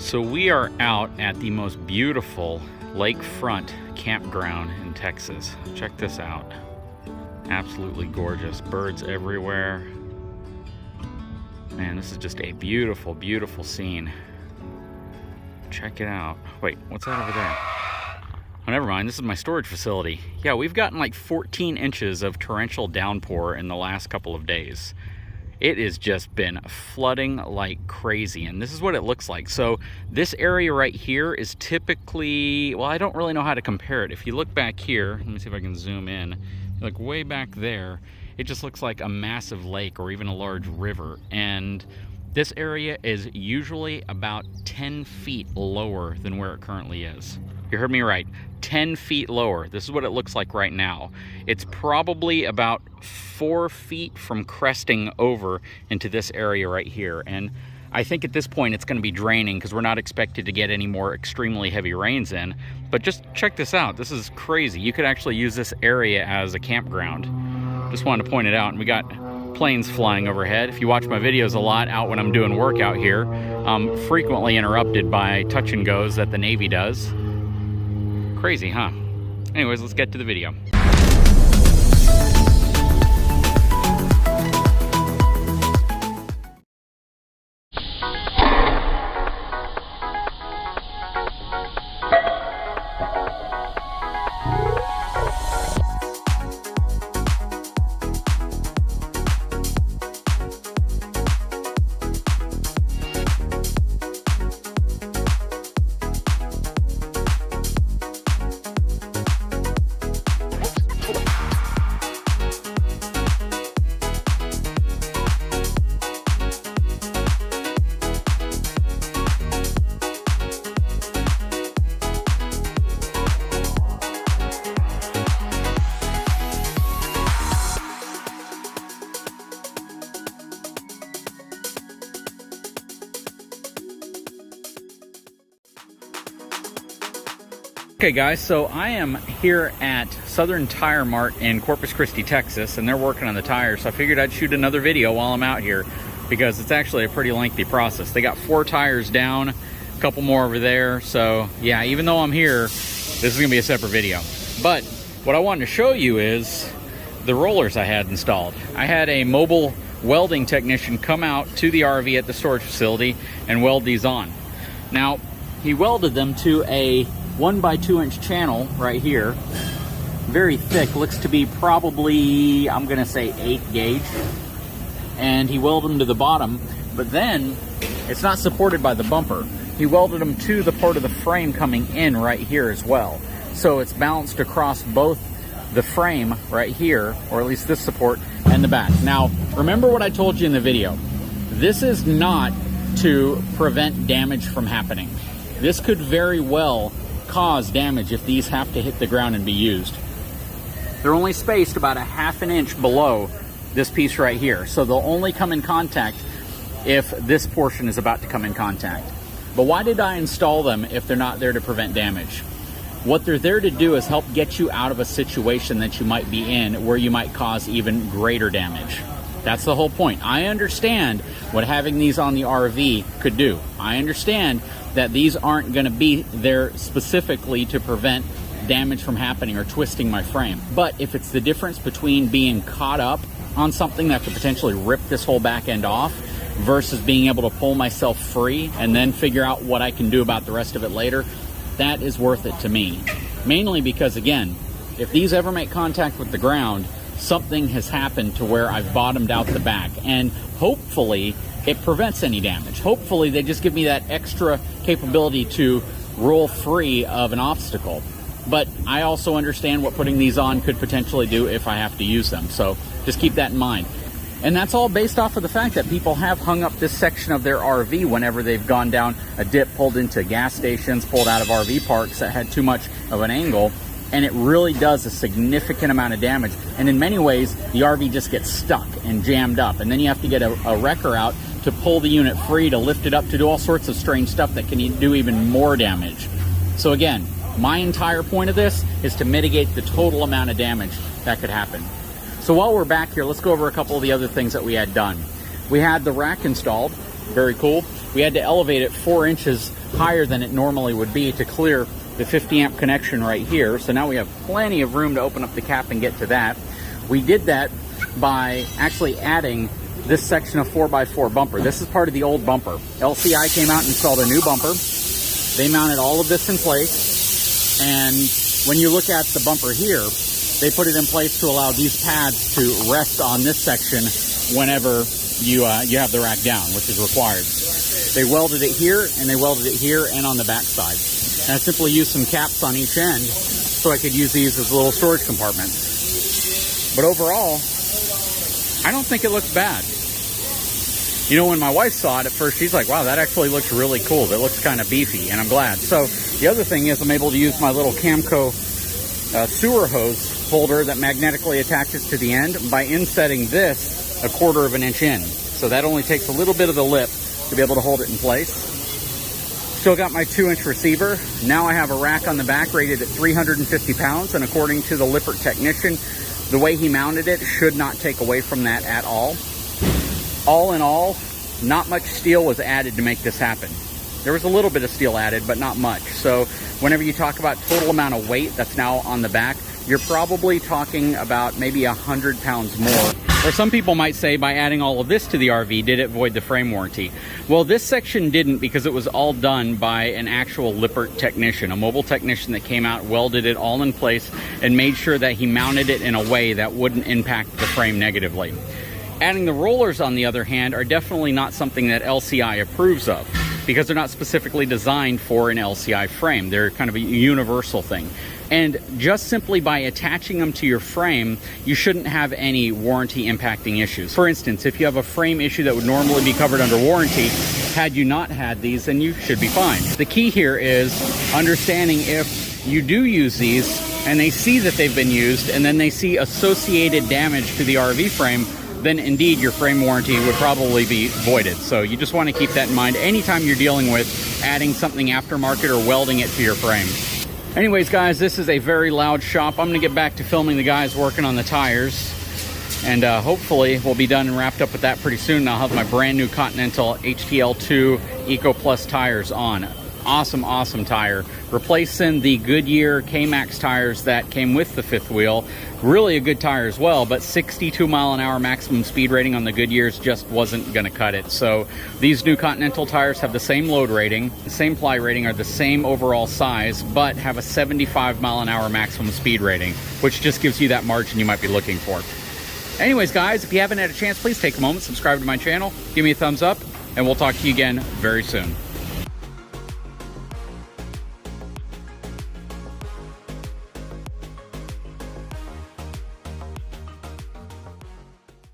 So we are out at the most beautiful lakefront campground in Texas. Check this out. Absolutely gorgeous. Birds everywhere. Man, this is just a beautiful, beautiful scene. Check it out. Wait, what's that over there? Oh, never mind. This is my storage facility. Yeah, we've gotten like 14 inches of torrential downpour in the last couple of days. It has just been flooding like crazy, and this is what it looks like. So this area right here is typically, well, I don't really know how to compare it. If you look back here, let me see if I can zoom in. Like way back there, it just looks like a massive lake or even a large river. And this area is usually about 10 feet lower than where it currently is. You heard me right, 10 feet lower. This is what it looks like right now. It's probably about 4 feet from cresting over into this area right here. And I think at this point it's going to be draining because we're not expected to get any more extremely heavy rains in. But just check this out. This is crazy. You could actually use this area as a campground. Just wanted to point it out. And we got planes flying overhead. If you watch my videos a lot out when I'm doing work out here, I'm frequently interrupted by touch and goes that the Navy does. Crazy, huh? Anyways, let's get to the video. Okay guys, so I am here at Southern Tire Mart in Corpus Christi, Texas, and they're working on the tires, so I figured I'd shoot another video while I'm out here because it's actually a pretty lengthy process. They got 4 tires down, a couple more over there, so yeah, even though I'm here, this is gonna be a separate video. But what I wanted to show you is the rollers I had installed. I had a mobile welding technician come out to the RV at the storage facility and weld these on. Now, he welded them to a 1x2 inch channel right here, very thick, looks to be probably, I'm gonna say 8 gauge, and he welded them to the bottom, but then it's not supported by the bumper. He welded them to the part of the frame coming in right here as well, so it's balanced across both the frame right here, or at least this support, and the back. Now remember what I told you in the video, this is not to prevent damage from happening. This could very well cause damage if these have to hit the ground and be used. They're only spaced about 1/2 inch below this piece right here, so they'll only come in contact if this portion is about to come in contact. But why did I install them if they're not there to prevent damage? What they're there to do is help get you out of a situation that you might be in where you might cause even greater damage. That's the whole point. I understand what having these on the RV could do. I understand that these aren't going to be there specifically to prevent damage from happening or twisting my frame. But if it's the difference between being caught up on something that could potentially rip this whole back end off versus being able to pull myself free and then figure out what I can do about the rest of it later, that is worth it to me. Mainly because, again, if these ever make contact with the ground, something has happened to where I've bottomed out the back, and hopefully it prevents any damage. Hopefully they just give me that extra capability to roll free of an obstacle. But I also understand what putting these on could potentially do if I have to use them, so just keep that in mind. And that's all based off of the fact that people have hung up this section of their RV whenever they've gone down a dip, pulled into gas stations, pulled out of RV parks that had too much of an angle, and it really does a significant amount of damage. And in many ways, the RV just gets stuck and jammed up, and then you have to get a wrecker out to pull the unit free, to lift it up, to do all sorts of strange stuff that can do even more damage. So again, my entire point of this is to mitigate the total amount of damage that could happen. So while we're back here, let's go over a couple of the other things that we had done. We had the rack installed, very cool. we had to elevate it 4 inches higher than it normally would be to clear the 50 amp connection right here. So now we have plenty of room to open up the cap and get to that. We did that by actually adding this section of 4x4 bumper. This is part of the old bumper. LCI came out and installed a new bumper. They mounted all of this in place, and when you look at the bumper here, they put it in place to allow these pads to rest on this section whenever you have the rack down, which is required. They welded it here, and they welded it here and on the back side. And I simply used some caps on each end so I could use these as little storage compartments. But overall, I don't think it looks bad. You know, when my wife saw it at first, she's like, wow, that actually looks really cool. That looks kind of beefy, and I'm glad. So the other thing is I'm able to use my little Camco sewer hose holder that magnetically attaches to the end by insetting this 1/4 inch in. So that only takes a little bit of the lip to be able to hold it in place. Still got my 2-inch receiver. Now I have a rack on the back rated at 350 pounds, and according to the Lippert technician, the way he mounted it should not take away from that at all. All in all, not much steel was added to make this happen. There was a little bit of steel added, but not much. So whenever you talk about total amount of weight that's now on the back, you're probably talking about maybe 100 pounds more. Or some people might say, by adding all of this to the RV, did it void the frame warranty? Well, this section didn't, because it was all done by an actual Lippert technician, a mobile technician that came out, welded it all in place, and made sure that he mounted it in a way that wouldn't impact the frame negatively. Adding the rollers, on the other hand, are definitely not something that LCI approves of, because they're not specifically designed for an LCI frame. They're kind of a universal thing. And just simply by attaching them to your frame, you shouldn't have any warranty impacting issues. For instance, if you have a frame issue that would normally be covered under warranty, had you not had these, then you should be fine. The key here is understanding if you do use these and they see that they've been used and then they see associated damage to the RV frame, then indeed your frame warranty would probably be voided. So you just want to keep that in mind anytime you're dealing with adding something aftermarket or welding it to your frame. Anyways, guys, this is a very loud shop. I'm going to get back to filming the guys working on the tires, and hopefully we'll be done and wrapped up with that pretty soon. And I'll have my brand new Continental HTL2 Eco Plus tires on. Awesome, awesome tire. Replacing the Goodyear K-Max tires that came with the fifth wheel. Really a good tire as well, but 62 mile an hour maximum speed rating on the Goodyears just wasn't going to cut it. So these new Continental tires have the same load rating, the same ply rating, are the same overall size, but have a 75 mile an hour maximum speed rating, which just gives you that margin you might be looking for. Anyways, guys, if you haven't had a chance, please take a moment, subscribe to my channel, give me a thumbs up, and we'll talk to you again very soon.